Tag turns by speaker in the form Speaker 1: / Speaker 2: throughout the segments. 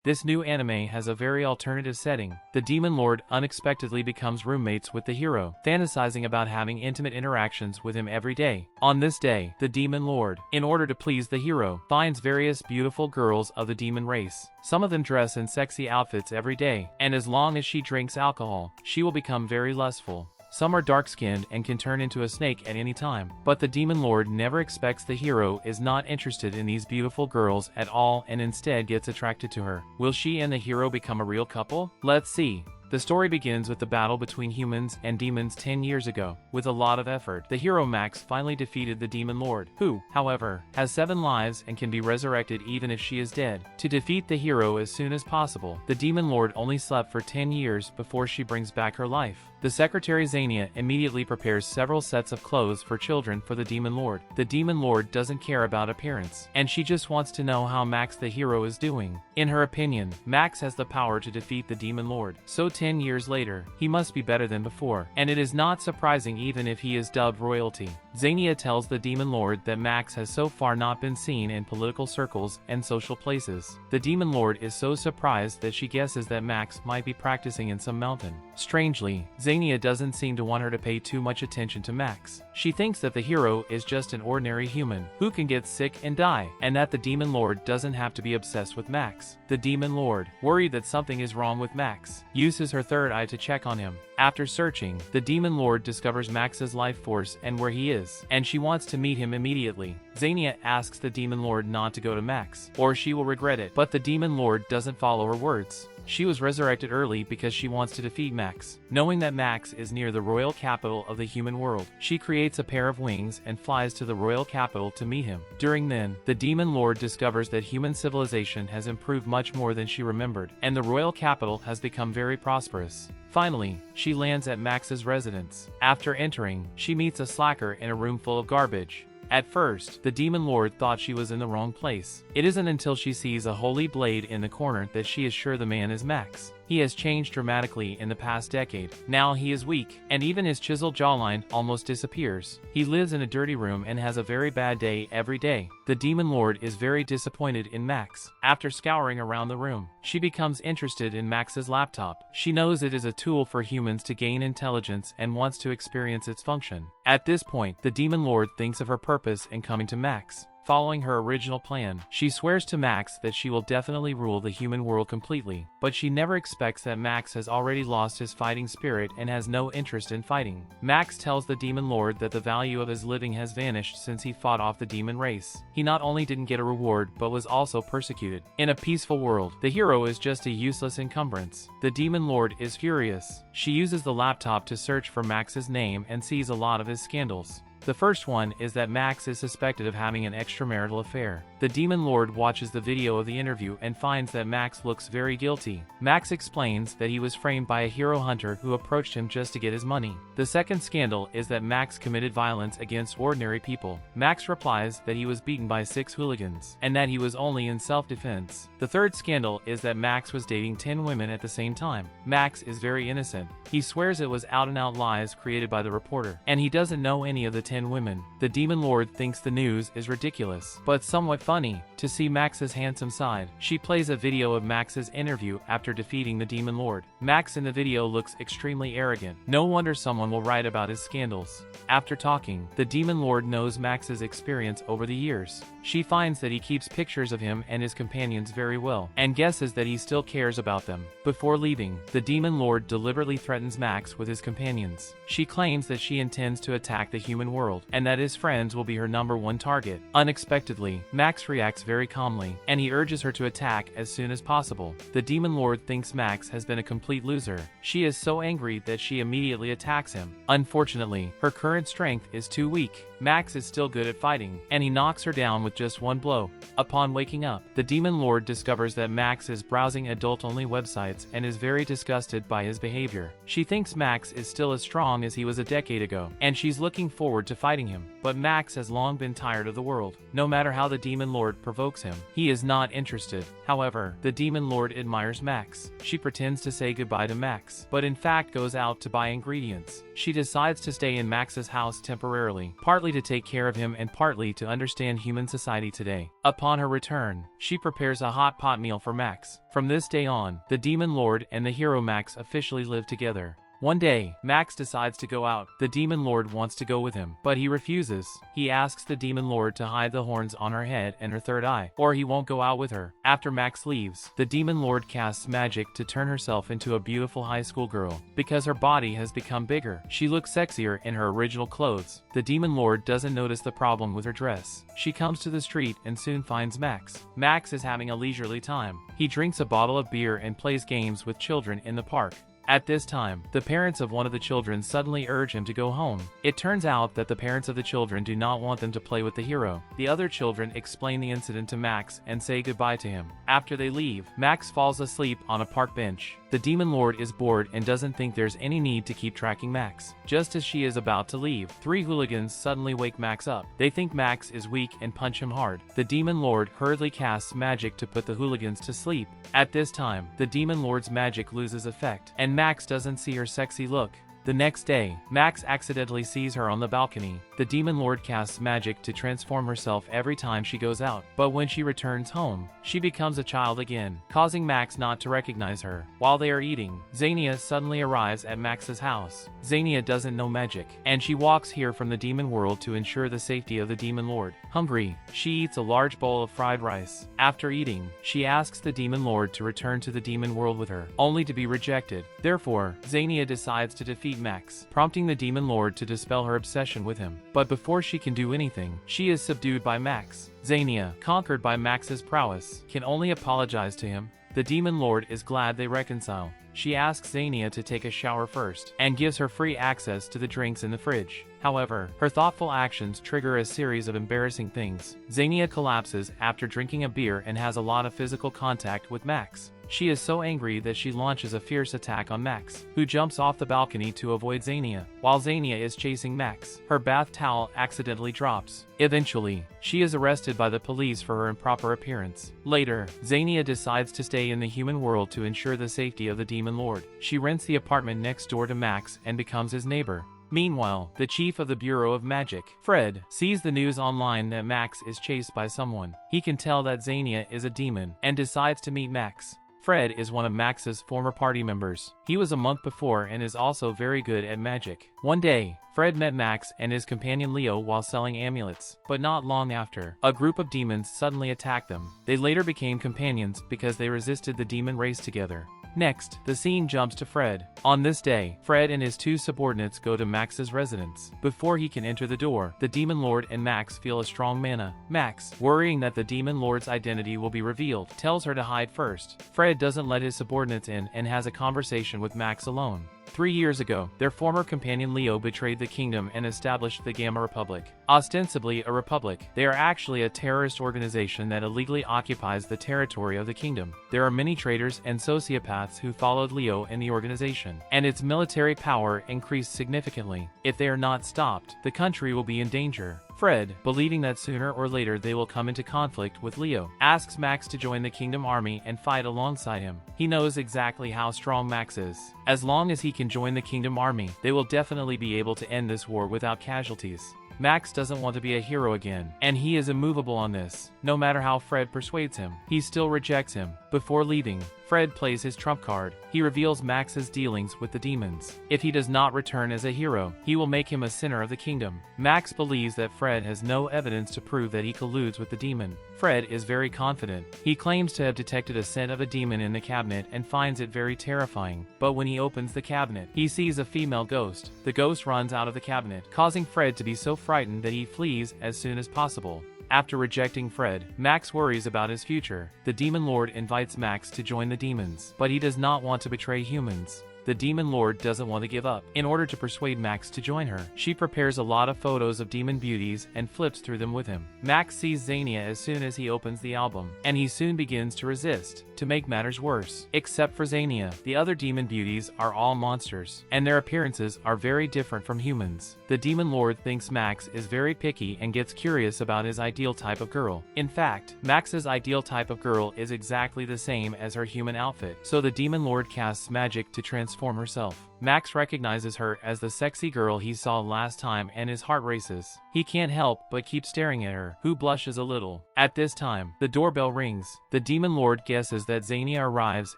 Speaker 1: This new anime has a very alternative setting. The Demon Lord unexpectedly becomes roommates with the hero, fantasizing about having intimate interactions with him every day. On this day, the Demon Lord, in order to please the hero, finds various beautiful girls of the demon race. Some of them dress in sexy outfits every day, and as long as she drinks alcohol, she will become very lustful. Some are dark-skinned and can turn into a snake at any time. But the Demon Lord never expects the hero is not interested in these beautiful girls at all and instead gets attracted to her. Will she and the hero become a real couple? Let's see. The story begins with the battle between humans and demons 10 years ago. With a lot of effort, the hero Max finally defeated the Demon Lord, who, however, has 7 lives and can be resurrected even if she is dead. To defeat the hero as soon as possible, the Demon Lord only slept for 10 years before she brings back her life. The secretary Xania immediately prepares several sets of clothes for children for the Demon Lord. The Demon Lord doesn't care about appearance, and she just wants to know how Max the hero is doing. In her opinion, Max has the power to defeat the Demon Lord, so 10 years later, he must be better than before, and it is not surprising even if he is dubbed royalty. Xania tells the Demon Lord that Max has so far not been seen in political circles and social places. The Demon Lord is so surprised that she guesses that Max might be practicing in some mountain. Strangely, Xania doesn't seem to want her to pay too much attention to Max. She thinks that the hero is just an ordinary human who can get sick and die, and that the Demon Lord doesn't have to be obsessed with Max. The Demon Lord, worried that something is wrong with Max, uses her third eye to check on him. After searching, the Demon Lord discovers Max's life force and where he is, and she wants to meet him immediately. Xania asks the Demon Lord not to go to Max, or she will regret it, but the Demon Lord doesn't follow her words. She was resurrected early because she wants to defeat Max. Knowing that Max is near the royal capital of the human world, she creates a pair of wings and flies to the royal capital to meet him. During then, the Demon Lord discovers that human civilization has improved much more than she remembered, and the royal capital has become very prosperous. Finally, she lands at Max's residence. After entering, she meets a slacker in a room full of garbage. At first, the Demon Lord thought she was in the wrong place. It isn't until she sees a holy blade in the corner that she is sure the man is Max. He has changed dramatically in the past decade. Now he is weak, and even his chiseled jawline almost disappears. He lives in a dirty room and has a very bad day every day. The Demon Lord is very disappointed in Max. After scouring around the room, she becomes interested in Max's laptop. She knows it is a tool for humans to gain intelligence and wants to experience its function. At this point, the Demon Lord thinks of her purpose in coming to Max. Following her original plan, she swears to Max that she will definitely rule the human world completely, but she never expects that Max has already lost his fighting spirit and has no interest in fighting. Max tells the Demon Lord that the value of his living has vanished since he fought off the demon race. He not only didn't get a reward but was also persecuted. In a peaceful world, the hero is just a useless encumbrance. The Demon Lord is furious. She uses the laptop to search for Max's name and sees a lot of his scandals. The first one is that Max is suspected of having an extramarital affair. The Demon Lord watches the video of the interview and finds that Max looks very guilty. Max explains that he was framed by a hero hunter who approached him just to get his money. The second scandal is that Max committed violence against ordinary people. Max replies that he was beaten by 6 hooligans, and that he was only in self-defense. The third scandal is that Max was dating 10 women at the same time. Max is very innocent. He swears it was out-and-out lies created by the reporter, and he doesn't know any of the 10 women. The Demon Lord thinks the news is ridiculous, but somewhat funny. To see Max's handsome side, she plays a video of Max's interview after defeating the Demon Lord. Max in the video looks extremely arrogant. No wonder someone will write about his scandals. After talking, the Demon Lord knows Max's experience over the years. She finds that he keeps pictures of him and his companions very well, and guesses that he still cares about them. Before leaving, the Demon Lord deliberately threatens Max with his companions. She claims that she intends to attack the human world, and that his friends will be her #1 target. Unexpectedly, Max reacts very calmly, and he urges her to attack as soon as possible. The Demon Lord thinks Max has been a complete loser. She is so angry that she immediately attacks him. Unfortunately, her current strength is too weak. Max is still good at fighting, and he knocks her down with just one blow. Upon waking up, the Demon Lord discovers that Max is browsing adult-only websites and is very disgusted by his behavior. She thinks Max is still as strong as he was a decade ago, and she's looking forward to fighting him. But Max has long been tired of the world. No matter how the Demon Demon Lord provokes him. He is not interested. However, the Demon Lord admires Max. She pretends to say goodbye to Max, but in fact goes out to buy ingredients. She decides to stay in Max's house temporarily, partly to take care of him and partly to understand human society today. Upon her return, she prepares a hot pot meal for Max. From this day on, the Demon Lord and the hero Max officially live together. One day, Max decides to go out. The Demon Lord wants to go with him, but he refuses. He asks the Demon Lord to hide the horns on her head and her third eye, or he won't go out with her. After Max leaves, the Demon Lord casts magic to turn herself into a beautiful high school girl. Because her body has become bigger, she looks sexier in her original clothes. The Demon Lord doesn't notice the problem with her dress. She comes to the street and soon finds Max. Max is having a leisurely time. He drinks a bottle of beer and plays games with children in the park. At this time, the parents of one of the children suddenly urge him to go home. It turns out that the parents of the children do not want them to play with the hero. The other children explain the incident to Max and say goodbye to him. After they leave, Max falls asleep on a park bench. The Demon Lord is bored and doesn't think there's any need to keep tracking Max. Just as she is about to leave, 3 hooligans suddenly wake Max up. They think Max is weak and punch him hard. The Demon Lord hurriedly casts magic to put the hooligans to sleep. At this time, the Demon Lord's magic loses effect, and Max doesn't see her sexy look. The next day, Max accidentally sees her on the balcony. The Demon Lord casts magic to transform herself every time she goes out, but when she returns home, she becomes a child again, causing Max not to recognize her. While they are eating, Xania suddenly arrives at Max's house. Xania doesn't know magic, and she walks here from the demon world to ensure the safety of the Demon Lord. Hungry, she eats a large bowl of fried rice. After eating, she asks the Demon Lord to return to the demon world with her, only to be rejected. Therefore, Xania decides to defeat Max, prompting the Demon Lord to dispel her obsession with him. But before she can do anything, she is subdued by Max. Xania, conquered by Max's prowess, can only apologize to him. The Demon Lord is glad they reconcile. She asks Xania to take a shower first, and gives her free access to the drinks in the fridge. However, her thoughtful actions trigger a series of embarrassing things. Xania collapses after drinking a beer and has a lot of physical contact with Max. She is so angry that she launches a fierce attack on Max, who jumps off the balcony to avoid Xania. While Xania is chasing Max, her bath towel accidentally drops. Eventually, she is arrested by the police for her improper appearance. Later, Xania decides to stay in the human world to ensure the safety of the Demon Lord. She rents the apartment next door to Max and becomes his neighbor. Meanwhile, the chief of the Bureau of Magic, Fred, sees the news online that Max is chased by someone. He can tell that Xania is a demon and decides to meet Max. Fred is one of Max's former party members. He was a monk before and is also very good at magic. One day, Fred met Max and his companion Leo while selling amulets, but not long after, a group of demons suddenly attacked them. They later became companions because they resisted the demon race together. Next, the scene jumps to Fred. On this day, Fred and his 2 subordinates go to Max's residence. Before he can enter the door, the Demon Lord and Max feel a strong mana. Max, worrying that the Demon Lord's identity will be revealed, tells her to hide first. Fred doesn't let his subordinates in and has a conversation with Max alone. 3 years ago, their former companion Leo betrayed the kingdom and established the Gamma Republic. Ostensibly a republic, they are actually a terrorist organization that illegally occupies the territory of the kingdom. There are many traitors and sociopaths who followed Leo in the organization, and its military power increased significantly. If they are not stopped, the country will be in danger. Fred, believing that sooner or later they will come into conflict with Leo, asks Max to join the Kingdom Army and fight alongside him. He knows exactly how strong Max is. As long as he can join the Kingdom Army, they will definitely be able to end this war without casualties. Max doesn't want to be a hero again, and he is immovable on this. No matter how Fred persuades him, he still rejects him. Before leaving, Fred plays his trump card. He reveals Max's dealings with the demons. If he does not return as a hero, he will make him a sinner of the kingdom. Max believes that Fred has no evidence to prove that he colludes with the demon. Fred is very confident. He claims to have detected a scent of a demon in the cabinet and finds it very terrifying. But when he opens the cabinet, he sees a female ghost. The ghost runs out of the cabinet, causing Fred to be so frightened that he flees as soon as possible. After rejecting Fred, Max worries about his future. The Demon Lord invites Max to join the demons, but he does not want to betray humans. the Demon Lord doesn't want to give up. In order to persuade Max to join her, she prepares a lot of photos of demon beauties and flips through them with him. Max sees Xenia as soon as he opens the album, and he soon begins to resist. To make matters worse, except for Xenia, the other demon beauties are all monsters, and their appearances are very different from humans. The Demon Lord thinks Max is very picky and gets curious about his ideal type of girl. In fact, Max's ideal type of girl is exactly the same as her human outfit, so the Demon Lord casts magic to transform herself. Max recognizes her as the sexy girl he saw last time and his heart races. He can't help but keep staring at her, who blushes a little. At this time, the doorbell rings. The Demon Lord guesses that Xenia arrives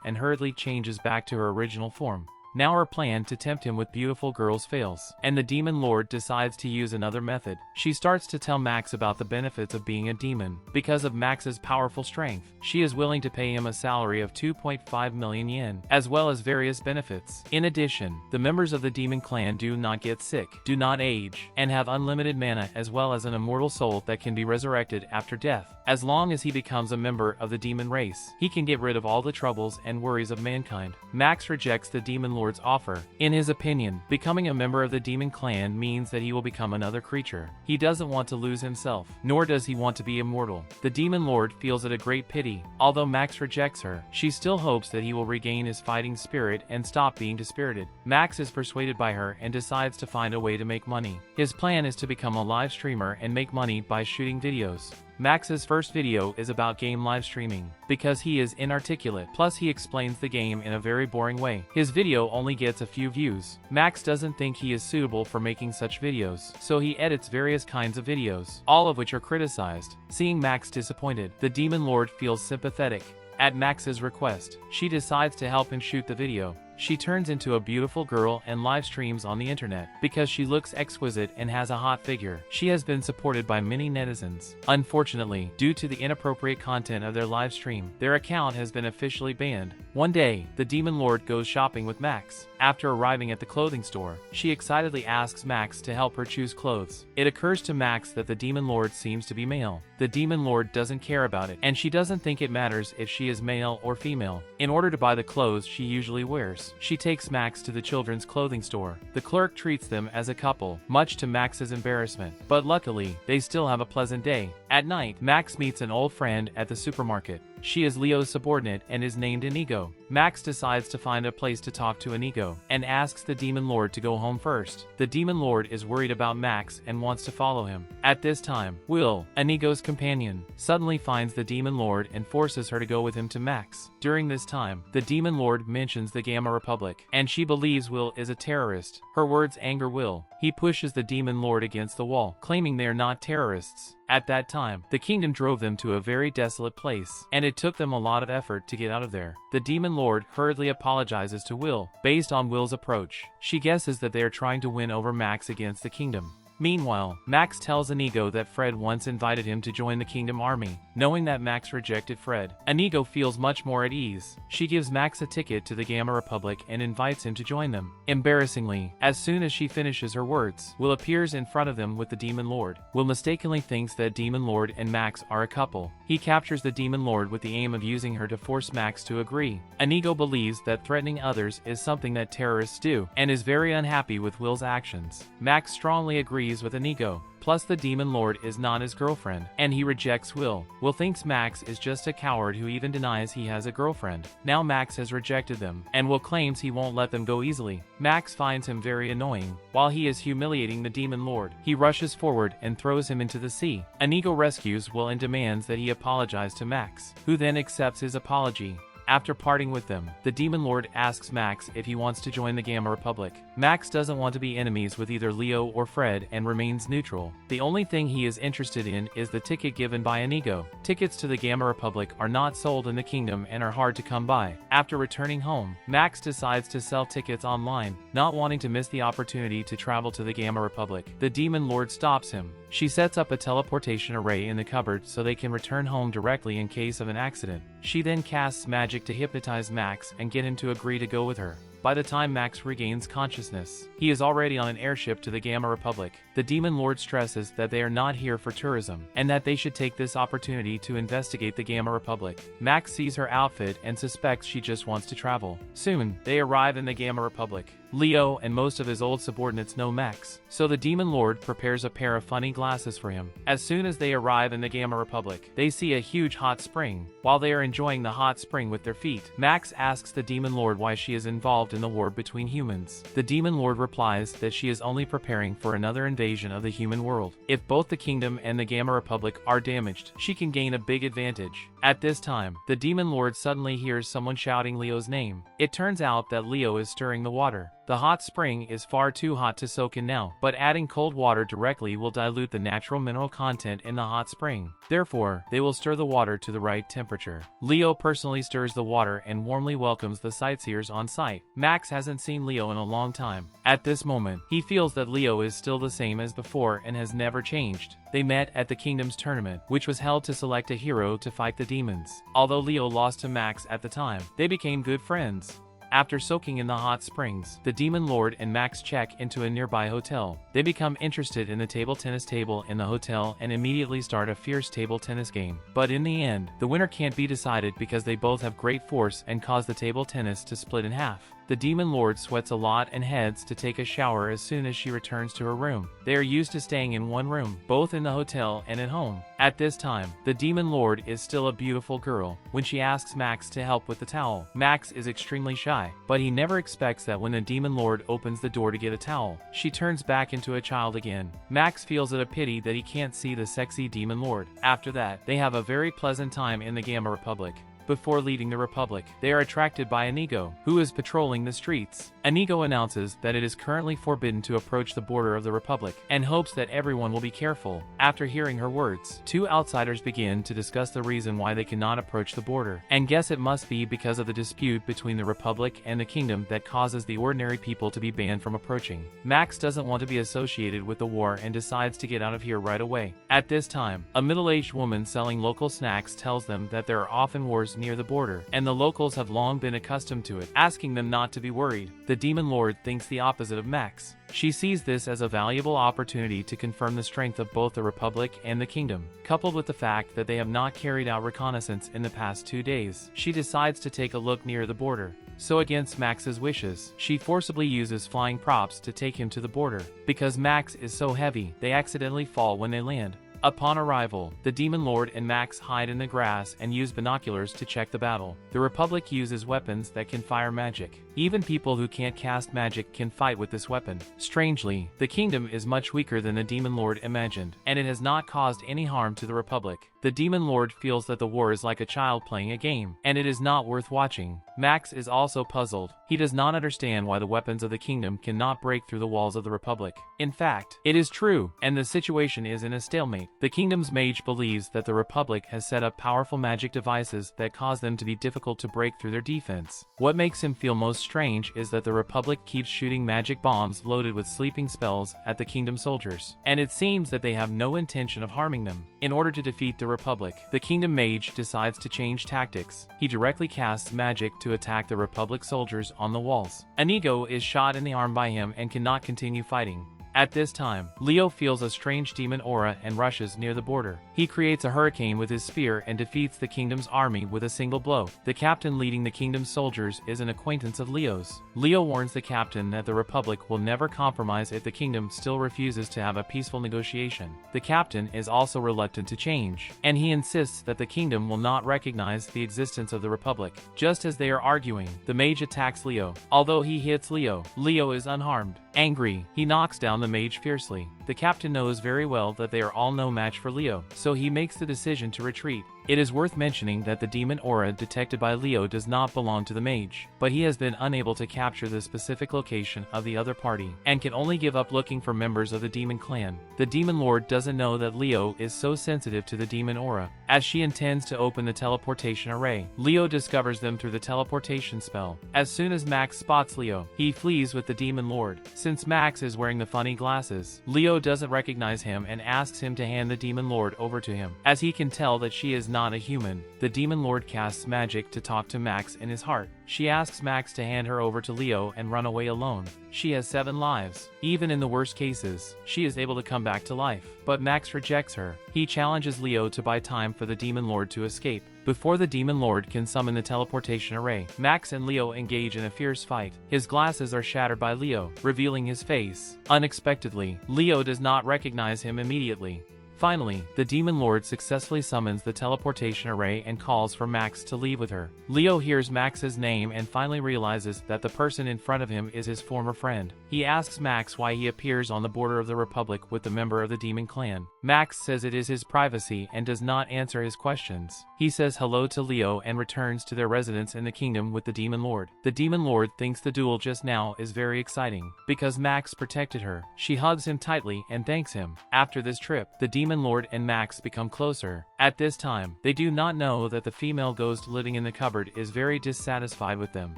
Speaker 1: and hurriedly changes back to her original form. Now her plan to tempt him with beautiful girls fails, and the Demon Lord decides to use another method. She starts to tell Max about the benefits of being a demon. Because of Max's powerful strength, she is willing to pay him a salary of 2.5 million yen, as well as various benefits. In addition, the members of the demon clan do not get sick, do not age, and have unlimited mana as well as an immortal soul that can be resurrected after death. As long as he becomes a member of the demon race, he can get rid of all the troubles and worries of mankind. Max rejects the Demon Lord's offer. In his opinion, becoming a member of the demon clan means that he will become another creature. He doesn't want to lose himself, nor does he want to be immortal. The Demon Lord feels it a great pity. Although Max rejects her, she still hopes that he will regain his fighting spirit and stop being dispirited. Max is persuaded by her and decides to find a way to make money. His plan is to become a live streamer and make money by shooting videos. Max's first video is about game live streaming, because he is inarticulate, plus he explains the game in a very boring way. His video only gets a few views. Max doesn't think he is suitable for making such videos, so he edits various kinds of videos, all of which are criticized. Seeing Max disappointed, the Demon Lord feels sympathetic. At Max's request, she decides to help him shoot the video. She turns into a beautiful girl and live streams on the internet. Because she looks exquisite and has a hot figure, she has been supported by many netizens. Unfortunately, due to the inappropriate content of their live stream, their account has been officially banned. One day, the Demon Lord goes shopping with Max. After arriving at the clothing store, she excitedly asks Max to help her choose clothes. It occurs to Max that the Demon Lord seems to be male. The Demon Lord doesn't care about it, and she doesn't think it matters if she is male or female. In order to buy the clothes she usually wears, she takes Max to the children's clothing store. The clerk treats them as a couple, much to Max's embarrassment, but luckily, they still have a pleasant day. At night, Max meets an old friend at the supermarket. She is Leo's subordinate and is named Inigo. Max decides to find a place to talk to Inigo, and asks the Demon Lord to go home first. The Demon Lord is worried about Max and wants to follow him. At this time, Will, Inigo's companion, suddenly finds the Demon Lord and forces her to go with him to Max. During this time, the Demon Lord mentions the Gamma Republic, and she believes Will is a terrorist. Her words anger Will. He pushes the Demon Lord against the wall, claiming they are not terrorists. At that time, the kingdom drove them to a very desolate place, and it took them a lot of effort to get out of there. The Demon Lord hurriedly apologizes to Will. Based on Will's approach, she guesses that they are trying to win over Max against the kingdom. Meanwhile, Max tells Inigo that Fred once invited him to join the Kingdom Army. Knowing that Max rejected Fred, Inigo feels much more at ease. She gives Max a ticket to the Gamma Republic and invites him to join them. Embarrassingly, as soon as she finishes her words, Will appears in front of them with the Demon Lord. Will mistakenly thinks that Demon Lord and Max are a couple. He captures the Demon Lord with the aim of using her to force Max to agree. Inigo believes that threatening others is something that terrorists do, and is very unhappy with Will's actions. Max strongly agrees with Inigo. Plus the Demon Lord is not his girlfriend, and he rejects Will. Will thinks Max is just a coward who even denies he has a girlfriend. Now Max has rejected them, and Will claims he won't let them go easily. Max finds him very annoying. While he is humiliating the Demon Lord, he rushes forward and throws him into the sea. Inigo rescues Will and demands that he apologize to Max, who then accepts his apology. After parting with them, the Demon Lord asks Max if he wants to join the Gamma Republic. Max doesn't want to be enemies with either Leo or Fred and remains neutral. The only thing he is interested in is the ticket given by Inigo. Tickets to the Gamma Republic are not sold in the kingdom and are hard to come by. After returning home, Max decides to sell tickets online, not wanting to miss the opportunity to travel to the Gamma Republic. The Demon Lord stops him. She sets up a teleportation array in the cupboard so they can return home directly in case of an accident. She then casts magic to hypnotize Max and get him to agree to go with her. By the time Max regains consciousness, he is already on an airship to the Gamma Republic. The Demon Lord stresses that they are not here for tourism, and that they should take this opportunity to investigate the Gamma Republic. Max sees her outfit and suspects she just wants to travel. Soon, they arrive in the Gamma Republic. Leo and most of his old subordinates know Max, so the Demon Lord prepares a pair of funny glasses for him. As soon as they arrive in the Gamma Republic, they see a huge hot spring. While they are enjoying the hot spring with their feet, Max asks the Demon Lord why she is involved in the war between humans. The Demon Lord replies that she is only preparing for another invasion of the human world. If both the kingdom and the Gamma Republic are damaged, she can gain a big advantage. At this time, the Demon Lord suddenly hears someone shouting Leo's name. It turns out that Leo is stirring the water. The hot spring is far too hot to soak in now, but adding cold water directly will dilute the natural mineral content in the hot spring. Therefore, they will stir the water to the right temperature. Leo personally stirs the water and warmly welcomes the sightseers on site. Max hasn't seen Leo in a long time. At this moment, he feels that Leo is still the same as before and has never changed. They met at the Kingdom's tournament, which was held to select a hero to fight the demons. Although Leo lost to Max at the time, they became good friends. After soaking in the hot springs, the Demon Lord and Max check into a nearby hotel. They become interested in the table tennis table in the hotel and immediately start a fierce table tennis game. But in the end, the winner can't be decided because they both have great force and cause the table tennis to split in half. The Demon Lord sweats a lot and heads to take a shower as soon as she returns to her room. They are used to staying in one room, both in the hotel and at home. At this time, the Demon Lord is still a beautiful girl. When she asks Max to help with the towel, Max is extremely shy, but he never expects that when the Demon Lord opens the door to get a towel, she turns back into a child again. Max feels it a pity that he can't see the sexy Demon Lord. After that, they have a very pleasant time in the Gamma Republic. Before leaving the Republic, they are attracted by Inigo, who is patrolling the streets. Inigo announces that it is currently forbidden to approach the border of the Republic, and hopes that everyone will be careful. After hearing her words, two outsiders begin to discuss the reason why they cannot approach the border, and guess it must be because of the dispute between the Republic and the Kingdom that causes the ordinary people to be banned from approaching. Max doesn't want to be associated with the war and decides to get out of here right away. At this time, a middle-aged woman selling local snacks tells them that there are often wars near the border, and the locals have long been accustomed to it, asking them not to be worried. The Demon Lord thinks the opposite of Max. She sees this as a valuable opportunity to confirm the strength of both the Republic and the Kingdom. Coupled with the fact that they have not carried out reconnaissance in the past 2 days, she decides to take a look near the border. So against Max's wishes, she forcibly uses flying props to take him to the border. Because Max is so heavy, they accidentally fall when they land. Upon arrival, the Demon Lord and Max hide in the grass and use binoculars to check the battle. The Republic uses weapons that can fire magic. Even people who can't cast magic can fight with this weapon. Strangely, the Kingdom is much weaker than the Demon Lord imagined, and it has not caused any harm to the Republic. The Demon Lord feels that the war is like a child playing a game, and it is not worth watching. Max is also puzzled. He does not understand why the weapons of the Kingdom cannot break through the walls of the Republic. In fact, it is true, and the situation is in a stalemate. The Kingdom's mage believes that the Republic has set up powerful magic devices that cause them to be difficult to break through their defense. What makes him feel most strange is that the Republic keeps shooting magic bombs loaded with sleeping spells at the Kingdom soldiers, and it seems that they have no intention of harming them. In order to defeat the Republic, the Kingdom mage decides to change tactics. He directly casts magic to attack the Republic soldiers on the walls. Inigo is shot in the arm by him and cannot continue fighting. At this time, Leo feels a strange demon aura and rushes near the border. He creates a hurricane with his spear and defeats the Kingdom's army with a single blow. The captain leading the Kingdom's soldiers is an acquaintance of Leo's. Leo warns the captain that the Republic will never compromise if the Kingdom still refuses to have a peaceful negotiation. The captain is also reluctant to change, and he insists that the Kingdom will not recognize the existence of the Republic. Just as they are arguing, the mage attacks Leo. Although he hits Leo, Leo is unharmed. Angry, he knocks down the mage fiercely. The captain knows very well that they are all no match for Leo, so he makes the decision to retreat. It is worth mentioning that the demon aura detected by Leo does not belong to the mage, but he has been unable to capture the specific location of the other party, and can only give up looking for members of the demon clan. The demon lord doesn't know that Leo is so sensitive to the demon aura, as she intends to open the teleportation array. Leo discovers them through the teleportation spell. As soon as Max spots Leo, he flees with the demon lord. Since Max is wearing the funny glasses, Leo doesn't recognize him and asks him to hand the demon lord over to him, as he can tell that she is not not a human. The Demon Lord casts magic to talk to Max in his heart. She asks Max to hand her over to Leo and run away alone. She has 7 lives. Even in the worst cases, she is able to come back to life. But Max rejects her. He challenges Leo to buy time for the Demon Lord to escape. Before the Demon Lord can summon the teleportation array, Max and Leo engage in a fierce fight. His glasses are shattered by Leo, revealing his face. Unexpectedly, Leo does not recognize him immediately. Finally, the Demon Lord successfully summons the teleportation array and calls for Max to leave with her. Leo hears Max's name and finally realizes that the person in front of him is his former friend. He asks Max why he appears on the border of the Republic with the member of the Demon Clan. Max says it is his privacy and does not answer his questions. He says hello to Leo and returns to their residence in the kingdom with the Demon Lord. The Demon Lord thinks the duel just now is very exciting because Max protected her. She hugs him tightly and thanks him. After this trip, the Demon Lord and Max become closer. At this time, they do not know that the female ghost living in the cupboard is very dissatisfied with them.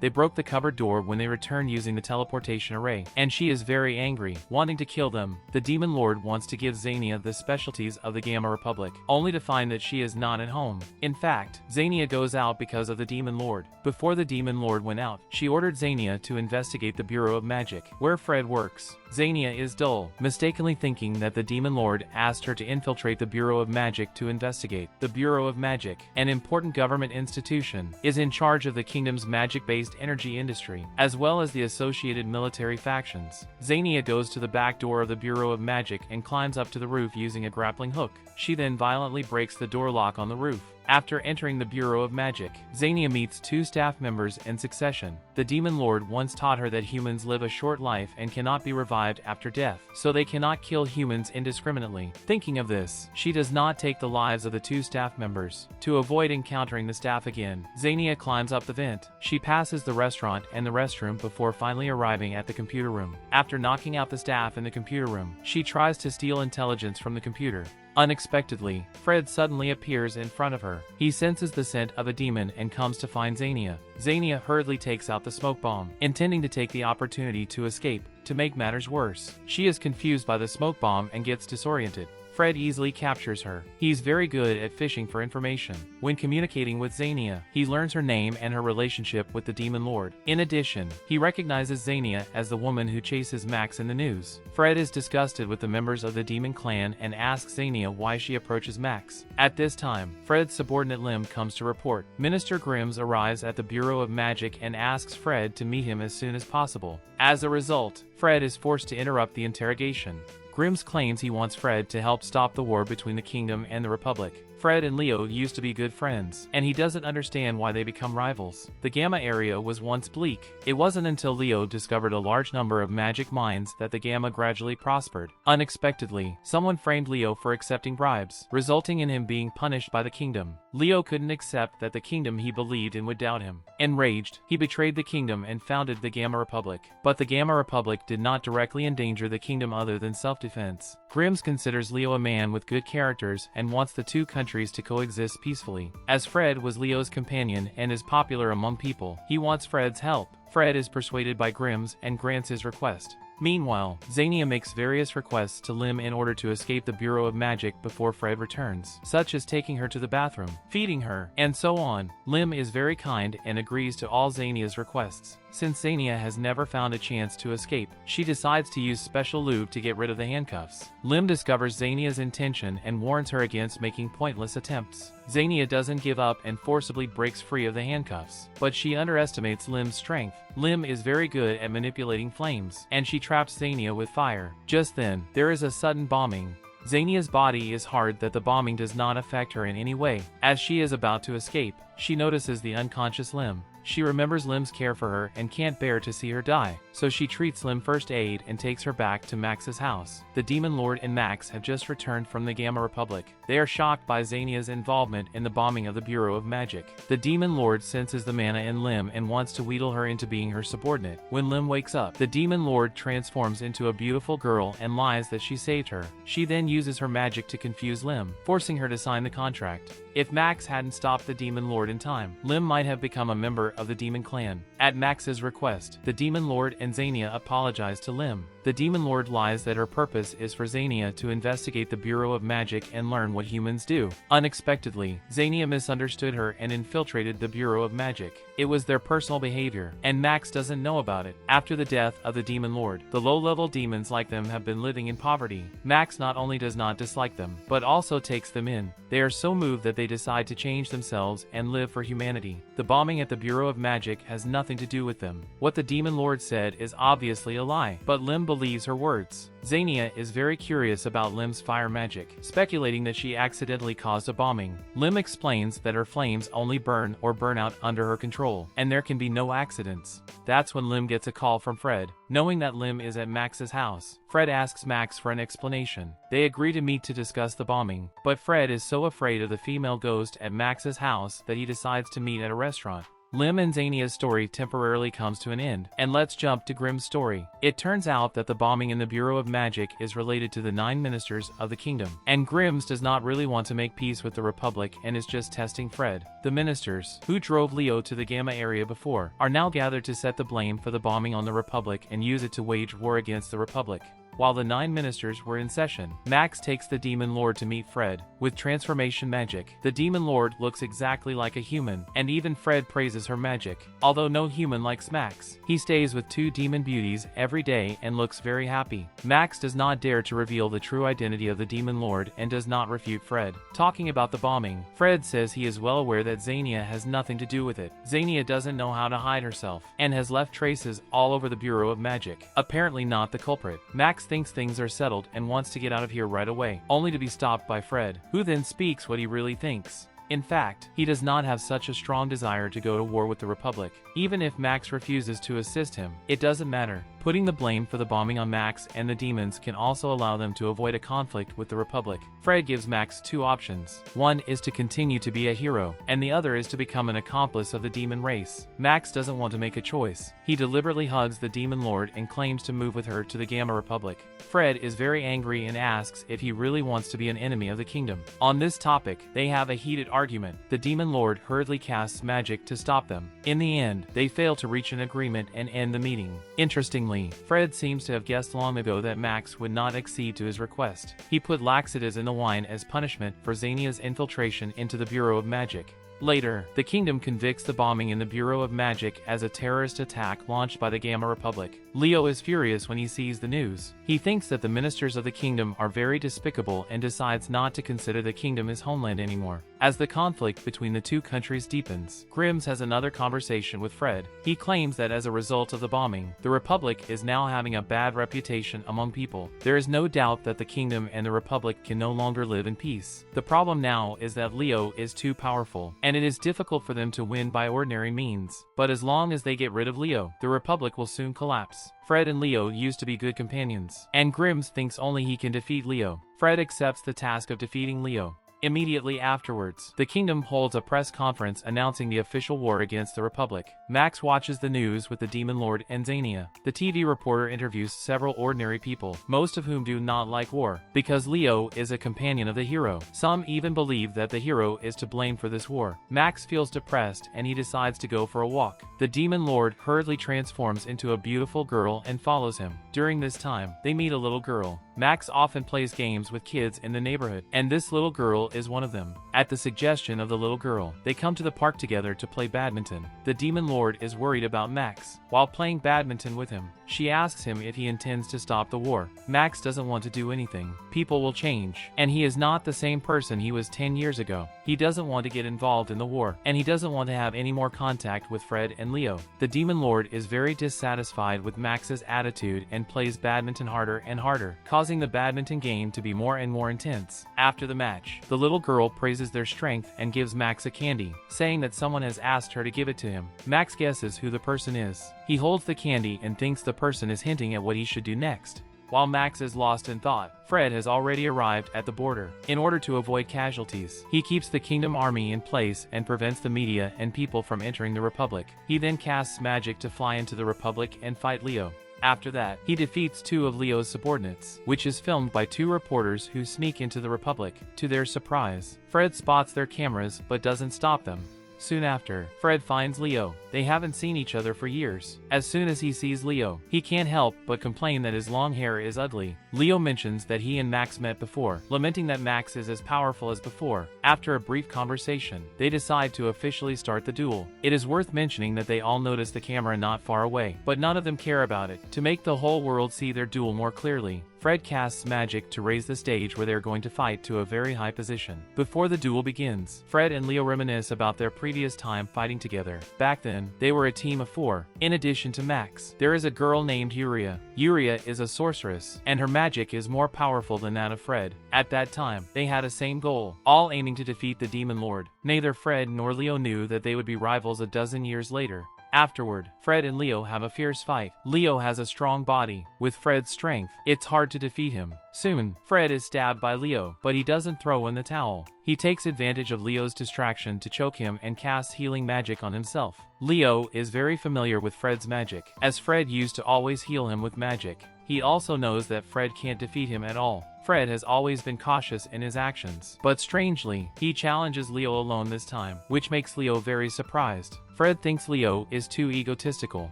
Speaker 1: They broke the cupboard door when they return using the teleportation array, and she is very angry, wanting to kill them. The Demon Lord wants to give Xania the specialties of the Gamma Republic, only to find that she is not at home. In fact, Xania goes out because of the Demon Lord. Before the Demon Lord went out, she ordered Xania to investigate the Bureau of Magic, where Fred works. Xania is dull, mistakenly thinking that the Demon Lord asked her to infiltrate the Bureau of Magic to investigate. The Bureau of Magic, an important government institution, is in charge of the kingdom's magic-based energy industry, as well as the associated military factions. Xania goes to the back door of the Bureau of Magic and climbs up to the roof using a grappling hook. She then violently breaks the door lock on the roof. After entering the Bureau of Magic, Xania meets 2 staff members in succession. The Demon Lord once taught her that humans live a short life and cannot be revived after death, so they cannot kill humans indiscriminately. Thinking of this, she does not take the lives of the 2 staff members. To avoid encountering the staff again, Xania climbs up the vent. She passes the restaurant and the restroom before finally arriving at the computer room. After knocking out the staff in the computer room, she tries to steal intelligence from the computer. Unexpectedly, Fred suddenly appears in front of her. He senses the scent of a demon and comes to find Xania. Xania hurriedly takes out the smoke bomb, intending to take the opportunity to escape. To make matters worse, she is confused by the smoke bomb and gets disoriented. Fred easily captures her. He's very good at fishing for information. When communicating with Xania, he learns her name and her relationship with the Demon Lord. In addition, he recognizes Xania as the woman who chases Max in the news. Fred is disgusted with the members of the Demon Clan and asks Xania why she approaches Max. At this time, Fred's subordinate Lim comes to report. Minister Grims arrives at the Bureau of Magic and asks Fred to meet him as soon as possible. As a result, Fred is forced to interrupt the interrogation. Grims claims he wants Fred to help stop the war between the kingdom and the Republic. Fred and Leo used to be good friends, and he doesn't understand why they become rivals. The Gamma area was once bleak. It wasn't until Leo discovered a large number of magic mines that the Gamma gradually prospered. Unexpectedly, someone framed Leo for accepting bribes, resulting in him being punished by the kingdom. Leo couldn't accept that the kingdom he believed in would doubt him. Enraged, he betrayed the kingdom and founded the Gamma Republic. But the Gamma Republic did not directly endanger the kingdom other than self-defense. Grims considers Leo a man with good characters and wants the 2 countries to coexist peacefully. As Fred was Leo's companion and is popular among people, he wants Fred's help. Fred is persuaded by Grims and grants his request. Meanwhile, Xania makes various requests to Lim in order to escape the Bureau of Magic before Fred returns, such as taking her to the bathroom, feeding her, and so on. Lim is very kind and agrees to all Xania's requests. Since Xania has never found a chance to escape, she decides to use special lube to get rid of the handcuffs. Lim discovers Xania's intention and warns her against making pointless attempts. Xania doesn't give up and forcibly breaks free of the handcuffs, but she underestimates Lim's strength. Lim is very good at manipulating flames, and she traps Xania with fire. Just then, there is a sudden bombing. Xania's body is hard that the bombing does not affect her in any way. As she is about to escape, she notices the unconscious Lim. She remembers Lim's care for her and can't bear to see her die, so she treats Lim first aid and takes her back to Max's house. The Demon Lord and Max have just returned from the Gamma Republic. They are shocked by Xania's involvement in the bombing of the Bureau of Magic. The Demon Lord senses the mana in Lim and wants to wheedle her into being her subordinate. When Lim wakes up, the Demon Lord transforms into a beautiful girl and lies that she saved her. She then uses her magic to confuse Lim, forcing her to sign the contract. If Max hadn't stopped the Demon Lord in time, Lim might have become a member of the Demon Clan. At Max's request, the Demon Lord and Xania apologize to Lim. the Demon Lord lies that her purpose is for Xenia to investigate the Bureau of Magic and learn what humans do. Unexpectedly, Xenia misunderstood her and infiltrated the Bureau of Magic. It was their personal behavior, and Max doesn't know about it. After the death of the Demon Lord, the low-level demons like them have been living in poverty. Max not only does not dislike them, but also takes them in. They are so moved that they decide to change themselves and live for humanity. The bombing at the Bureau of Magic has nothing to do with them. What the Demon Lord said is obviously a lie, but Lim believes her words. Xenia is very curious about Lim's fire magic, speculating that she accidentally caused a bombing. Lim explains that her flames only burn or burn out under her control, and there can be no accidents. That's when Lim gets a call from Fred. Knowing that Lim is at Max's house, Fred asks Max for an explanation. They agree to meet to discuss the bombing, but Fred is so afraid of the female ghost at Max's house that he decides to meet at a restaurant. Lim and Xenia's story temporarily comes to an end, and let's jump to Grimm's story. It turns out that the bombing in the Bureau of Magic is related to the 9 ministers of the kingdom, and Grimm's does not really want to make peace with the Republic and is just testing Fred. The ministers, who drove Leo to the Gamma area before, are now gathered to set the blame for the bombing on the Republic and use it to wage war against the Republic. While the 9 ministers were in session, Max takes the Demon Lord to meet Fred. With transformation magic, the Demon Lord looks exactly like a human, and even Fred praises her magic. Although no human likes Max, he stays with 2 demon beauties every day and looks very happy. Max does not dare to reveal the true identity of the Demon Lord and does not refute Fred. Talking about the bombing, Fred says he is well aware that Xenia has nothing to do with it. Xenia doesn't know how to hide herself, and has left traces all over the Bureau of Magic. Apparently not the culprit. Max thinks things are settled and wants to get out of here right away, only to be stopped by Fred, who then speaks what he really thinks. In fact, he does not have such a strong desire to go to war with the Republic. Even if Max refuses to assist him, it doesn't matter. Putting the blame for the bombing on Max and the demons can also allow them to avoid a conflict with the Republic. Fred gives Max 2 options. One is to continue to be a hero, and the other is to become an accomplice of the demon race. Max doesn't want to make a choice. He deliberately hugs the Demon Lord and claims to move with her to the Gamma Republic. Fred is very angry and asks if he really wants to be an enemy of the kingdom. On this topic, they have a heated argument. The Demon Lord hurriedly casts magic to stop them. In the end, they fail to reach an agreement and end the meeting. Interestingly, Fred seems to have guessed long ago that Max would not accede to his request. He put laxatives in the wine as punishment for Xenia's infiltration into the Bureau of Magic. Later, the kingdom convicts the bombing in the Bureau of Magic as a terrorist attack launched by the Gamma Republic. Leo is furious when he sees the news. He thinks that the ministers of the kingdom are very despicable and decides not to consider the kingdom his homeland anymore. As the conflict between the 2 countries deepens, Grimm's has another conversation with Fred. He claims that as a result of the bombing, the Republic is now having a bad reputation among people. There is no doubt that the kingdom and the Republic can no longer live in peace. The problem now is that Leo is too powerful, and it is difficult for them to win by ordinary means. But as long as they get rid of Leo, the Republic will soon collapse. Fred and Leo used to be good companions, and Grimm's thinks only he can defeat Leo. Fred accepts the task of defeating Leo. Immediately afterwards, the kingdom holds a press conference announcing the official war against the Republic. Max watches the news with the Demon Lord and Xenia. The TV reporter interviews several ordinary people, most of whom do not like war, because Leo is a companion of the hero. Some even believe that the hero is to blame for this war. Max feels depressed and he decides to go for a walk. The Demon Lord hurriedly transforms into a beautiful girl and follows him. During this time, they meet a little girl. Max often plays games with kids in the neighborhood, and this little girl is one of them. At the suggestion of the little girl, they come to the park together to play badminton. The Demon Lord is worried about Max. While playing badminton with him, she asks him if he intends to stop the war. Max doesn't want to do anything. People will change, and he is not the same person he was 10 years ago. He doesn't want to get involved in the war, and he doesn't want to have any more contact with Fred and Leo. The Demon Lord is very dissatisfied with Max's attitude and plays badminton harder and harder, causing the badminton game to be more and more intense. After the match, the little girl praises their strength and gives Max a candy, saying that someone has asked her to give it to him. Max guesses who the person is. He holds the candy and thinks the person is hinting at what he should do next. While Max is lost in thought, Fred has already arrived at the border. In order to avoid casualties, he keeps the Kingdom Army in place and prevents the media and people from entering the Republic. He then casts magic to fly into the Republic and fight Leo. After that, he defeats 2 of Leo's subordinates, which is filmed by 2 reporters who sneak into the Republic. To their surprise, Fred spots their cameras but doesn't stop them. Soon after, Fred finds Leo. They haven't seen each other for years. As soon as he sees Leo, he can't help but complain that his long hair is ugly. Leo mentions that he and Max met before, lamenting that Max is as powerful as before. After a brief conversation, they decide to officially start the duel. It is worth mentioning that they all notice the camera not far away, but none of them care about it. To make the whole world see their duel more clearly, Fred casts magic to raise the stage where they are going to fight to a very high position. Before the duel begins, Fred and Leo reminisce about their previous time fighting together. Back then, they were a team of 4. In addition to Max, there is a girl named Yuria. Yuria is a sorceress, and her magic is more powerful than that of Fred. At that time, they had a same goal, all aiming to defeat the Demon Lord. Neither Fred nor Leo knew that they would be rivals a dozen years later. Afterward, Fred and Leo have a fierce fight. Leo has a strong body. With Fred's strength, it's hard to defeat him. Soon, Fred is stabbed by Leo, but he doesn't throw in the towel. He takes advantage of Leo's distraction to choke him and casts healing magic on himself. Leo is very familiar with Fred's magic, as Fred used to always heal him with magic. He also knows that Fred can't defeat him at all. Fred has always been cautious in his actions, but strangely, he challenges Leo alone this time, which makes Leo very surprised. Fred thinks Leo is too egotistical.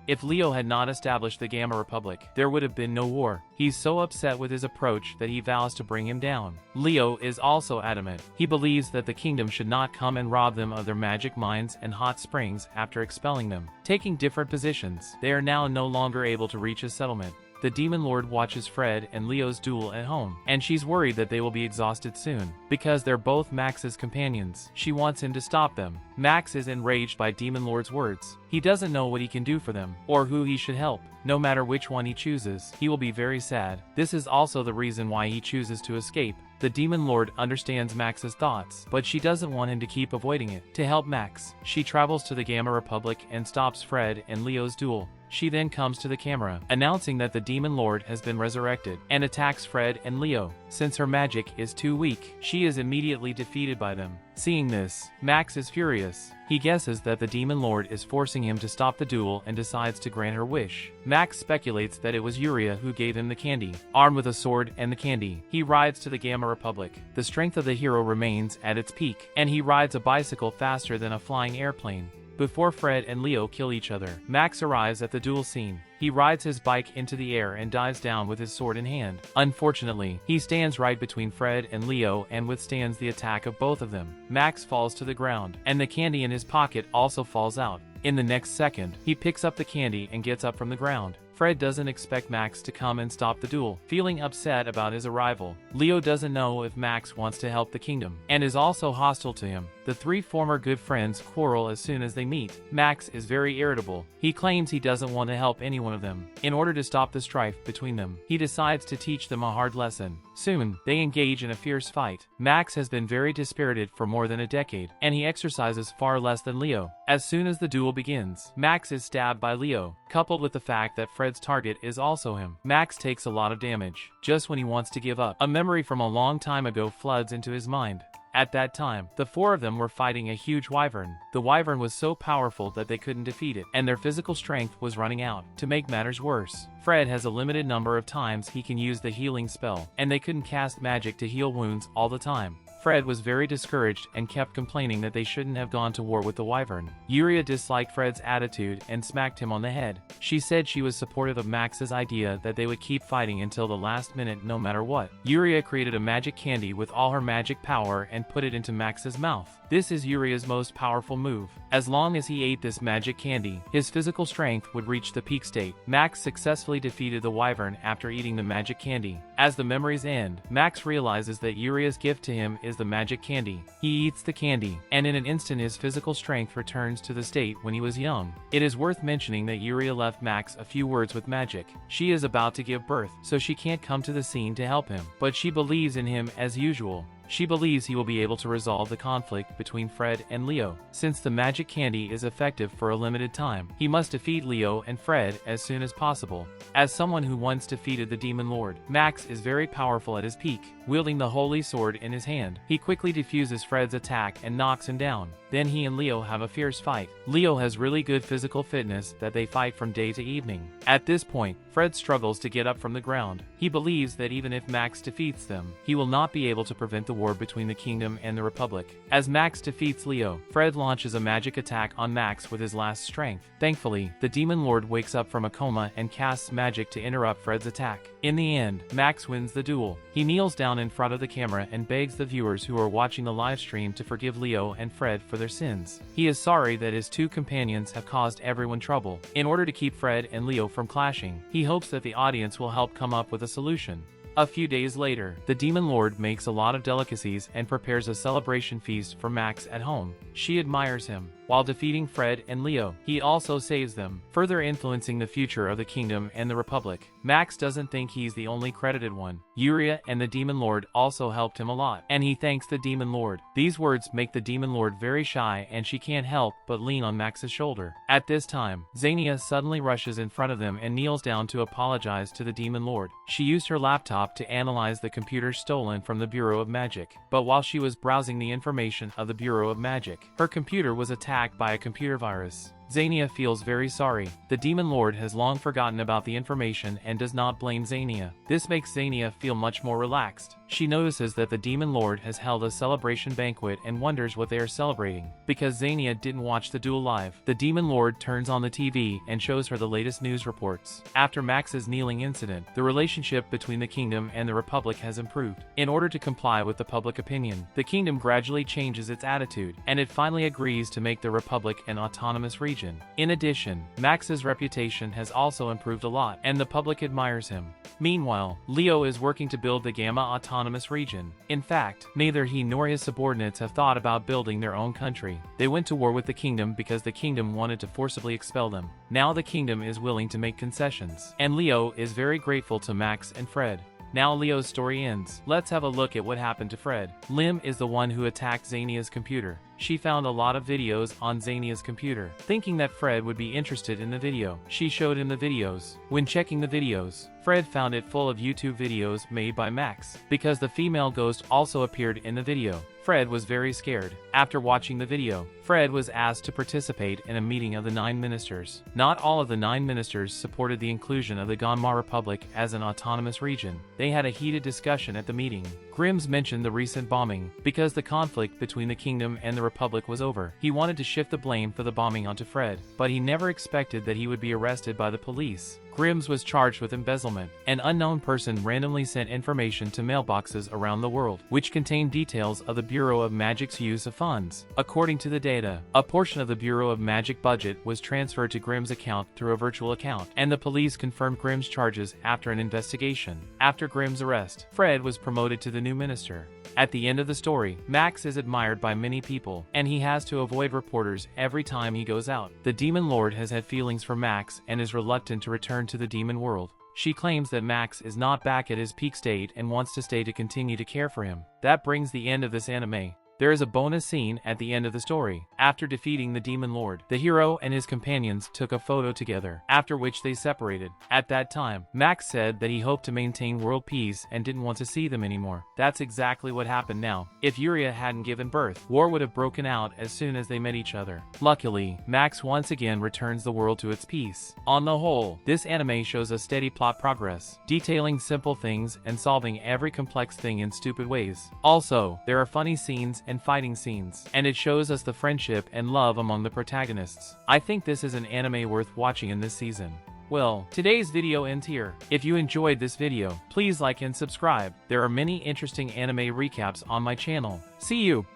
Speaker 1: If Leo had not established the Gamma Republic, there would have been no war. He's so upset with his approach that he vows to bring him down. Leo is also adamant. He believes that the kingdom should not come and rob them of their magic mines and hot springs after expelling them. Taking different positions, they are now no longer able to reach a settlement. The Demon Lord watches Fred and Leo's duel at home, and she's worried that they will be exhausted soon. Because they're both Max's companions, she wants him to stop them. Max is enraged by Demon Lord's words. He doesn't know what he can do for them, or who he should help. No matter which one he chooses, he will be very sad. This is also the reason why he chooses to escape. The Demon Lord understands Max's thoughts, but she doesn't want him to keep avoiding it. To help Max, she travels to the Gamma Republic and stops Fred and Leo's duel. She then comes to the camera, announcing that the Demon Lord has been resurrected, and attacks Fred and Leo. Since her magic is too weak, she is immediately defeated by them. Seeing this, Max is furious. He guesses that the Demon Lord is forcing him to stop the duel and decides to grant her wish. Max speculates that it was Yuria who gave him the candy. Armed with a sword and the candy, he rides to the Gamma Republic. The strength of the hero remains at its peak, and he rides a bicycle faster than a flying airplane. Before Fred and Leo kill each other, Max arrives at the duel scene. He rides his bike into the air and dives down with his sword in hand. Unfortunately, he stands right between Fred and Leo and withstands the attack of both of them. Max falls to the ground, and the candy in his pocket also falls out. In the next second, he picks up the candy and gets up from the ground. Fred doesn't expect Max to come and stop the duel, feeling upset about his arrival. Leo doesn't know if Max wants to help the kingdom, and is also hostile to him. The 3 former good friends quarrel as soon as they meet. Max is very irritable. He claims he doesn't want to help any one of them. In order to stop the strife between them, he decides to teach them a hard lesson. Soon, they engage in a fierce fight. Max has been very dispirited for more than a decade, and he exercises far less than Leo. As soon as the duel begins, Max is stabbed by Leo, coupled with the fact that Fred's target is also him. Max takes a lot of damage. Just when he wants to give up, a memory from a long time ago floods into his mind. At that time, the 4 of them were fighting a huge wyvern. The wyvern was so powerful that they couldn't defeat it, and their physical strength was running out. To make matters worse, Fred has a limited number of times he can use the healing spell, and they couldn't cast magic to heal wounds all the time. Fred was very discouraged and kept complaining that they shouldn't have gone to war with the wyvern. Yuria disliked Fred's attitude and smacked him on the head. She said she was supportive of Max's idea that they would keep fighting until the last minute no matter what. Yuria created a magic candy with all her magic power and put it into Max's mouth. This is Yuria's most powerful move. As long as he ate this magic candy, his physical strength would reach the peak state. Max successfully defeated the wyvern after eating the magic candy. As the memories end, Max realizes that Yuria's gift to him is the magic candy. He eats the candy, and in an instant his physical strength returns to the state when he was young. It is worth mentioning that Yuria left Max a few words with magic. She is about to give birth, so she can't come to the scene to help him, but she believes in him as usual. She believes he will be able to resolve the conflict between Fred and Leo. Since the magic candy is effective for a limited time, he must defeat Leo and Fred as soon as possible. As someone who once defeated the Demon Lord, Max is very powerful at his peak. Wielding the holy sword in his hand, he quickly defuses Fred's attack and knocks him down. Then he and Leo have a fierce fight. Leo has really good physical fitness that they fight from day to evening. At this point, Fred struggles to get up from the ground. He believes that even if Max defeats them, he will not be able to prevent the war between the Kingdom and the Republic. As Max defeats Leo, Fred launches a magic attack on Max with his last strength. Thankfully, the Demon Lord wakes up from a coma and casts magic to interrupt Fred's attack. In the end, Max wins the duel. He kneels down in front of the camera and begs the viewers who are watching the live stream to forgive Leo and Fred for their sins. He is sorry that his two companions have caused everyone trouble. In order to keep Fred and Leo from clashing, he hopes that the audience will help come up with a solution. A few days later, the Demon Lord makes a lot of delicacies and prepares a celebration feast for Max at home. She admires him. While defeating Fred and Leo, he also saves them, further influencing the future of the Kingdom and the Republic. Max doesn't think he's the only credited one. Yuria and the Demon Lord also helped him a lot, and he thanks the Demon Lord. These words make the Demon Lord very shy, and she can't help but lean on Max's shoulder. At this time, Xenia suddenly rushes in front of them and kneels down to apologize to the Demon Lord. She used her laptop to analyze the computer stolen from the Bureau of Magic, but while she was browsing the information of the Bureau of Magic, her computer was attacked by a computer virus. Xenia feels very sorry. The Demon Lord has long forgotten about the information and does not blame Xenia. This makes Xenia feel much more relaxed. She notices that the Demon Lord has held a celebration banquet and wonders what they are celebrating. Because Xenia didn't watch the duel live, the Demon Lord turns on the TV and shows her the latest news reports. After Max's kneeling incident, the relationship between the Kingdom and the Republic has improved. In order to comply with the public opinion, the Kingdom gradually changes its attitude, and it finally agrees to make the Republic an autonomous region. In addition, Max's reputation has also improved a lot, and the public admires him. Meanwhile, Leo is working to build the Gamma Autonomous Region. In fact, neither he nor his subordinates have thought about building their own country. They went to war with the Kingdom because the Kingdom wanted to forcibly expel them. Now the Kingdom is willing to make concessions, and Leo is very grateful to Max and Fred. Now Leo's story ends. Let's have a look at what happened to Fred. Lim is the one who attacked Xenia's computer. She found a lot of videos on Xenia's computer. Thinking that Fred would be interested in the video, she showed him the videos. When checking the videos, Fred found it full of YouTube videos made by Max. Because the female ghost also appeared in the video, Fred was very scared. After watching the video, Fred was asked to participate in a meeting of the 9 ministers. Not all of the 9 ministers supported the inclusion of the Gamma Republic as an autonomous region. They had a heated discussion at the meeting. Grims mentioned the recent bombing. Because the conflict between the Kingdom and the Republic was over, he wanted to shift the blame for the bombing onto Fred, but he never expected that he would be arrested by the police. Grims was charged with embezzlement. An unknown person randomly sent information to mailboxes around the world, which contained details of the Bureau of Magic's use of funds. According to the data, a portion of the Bureau of Magic budget was transferred to Grimm's account through a virtual account, and the police confirmed Grimm's charges after an investigation. After Grimm's arrest, Fred was promoted to the new minister. At the end of the story, Max is admired by many people, and he has to avoid reporters every time he goes out. The Demon Lord has had feelings for Max and is reluctant to return to the demon world. She claims that Max is not back at his peak state and wants to stay to continue to care for him. That brings the end of this anime. There is a bonus scene at the end of the story. After defeating the Demon Lord, the hero and his companions took a photo together, after which they separated. At that time, Max said that he hoped to maintain world peace and didn't want to see them anymore. That's exactly what happened now. If Yuria hadn't given birth, war would have broken out as soon as they met each other. Luckily, Max once again returns the world to its peace. On the whole, this anime shows a steady plot progress, detailing simple things and solving every complex thing in stupid ways. Also, there are funny scenes and fighting scenes, and it shows us the friendship and love among the protagonists. I think this is an anime worth watching in this season. Well, today's video ends here. If you enjoyed this video, please like and subscribe. There are many interesting anime recaps on my channel. See you!